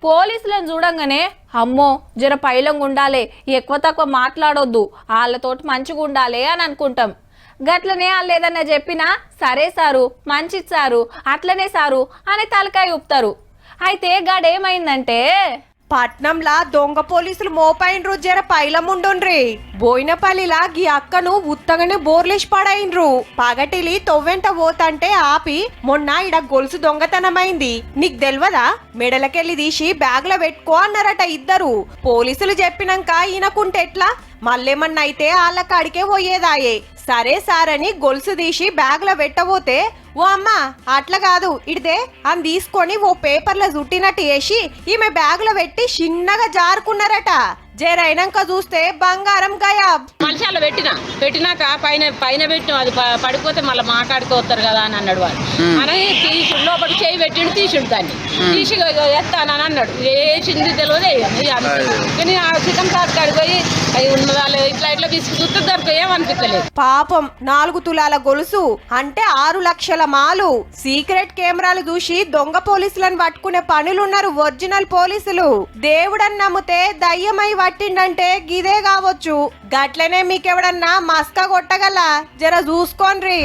పోలీసులను చూడంగానే అమ్మో జర పైలంగా ఉండాలి, ఎక్కువ తక్కువ మాట్లాడొద్దు, వాళ్ళతోటి మంచిగా ఉండాలి అని అనుకుంటాం. గట్లనే వాళ్ళు ఏదన్నా చెప్పినా సరే సారు, మంచిది సారు, అట్లనే సారు అని తలకాయ ఊపుతారు. అయితే గాడేమైందంటే పట్నంలా దొంగ పోలీసులు మోపైండ్రు, జర పైలముండుండ్రి. బోయినపల్లిలా గీ అక్కను ఉత్తగానే బోర్లేసి పడైండ్రు. పగటిలి తొవ్వెంట పోతంటే ఆపి మొన్న ఇడ గొలుసు దొంగతనమైంది, నీకు తెల్వదా? మెడలకెళ్ళి తీసి బ్యాగ్లో పెట్టుకో అన్నారట ఇద్దరు. పోలీసులు చెప్పినాక ఈయనకుంటే ఎట్లా? మళ్ళేమన్నా అయితే వాళ్ళ కాడికే పోయేదాయే. సరే సారని గొలుసు తీసి బ్యాగ్లో పెట్టబోతే ఓ అమ్మ అట్లా కాదు ఇడితే అని తీసుకొని ఓ పేపర్లో చుట్టినట్టు వేసి ఈమె బ్యాగ్లో పెట్టి చిన్నగా జారుకున్నారట. జరైనాక చూస్తే బంగారం గయాబ్. మనిషి పెట్టినాక పైన పెట్టిన అది పడిపోతే మళ్ళీ మాట్లాడుకోవస్తారు కదా అని అన్నాడు వాడు. అని తీసి లోపల చేయి పెట్టిండు, తీసిండు దాన్ని తీసి ఎత్తానని అన్నాడు. వేసింది తెలియదు కానీ ఆ చికెన్ షాప్ కాడికి పోయి అవి ఉన్నదా ఇట్లా తీసుకుంటే దొరక ఏమనిపించలేదు. పాపం 4 తులాల గొలుసు అంటే 6 లక్షల మాలు. సీక్రెట్ కెమెరాలు చూసి దొంగ పోలీసులను పట్టుకునే పనులున్నారు ఒరిజినల్ పోలీసులు. దేవుడని నమ్మితే దయ్యమై పట్టిండంటే గిదే కావచ్చు. గట్లనే మీకెవడన్నా మస్కా కొట్టగల జర చూసుకోండ్రి.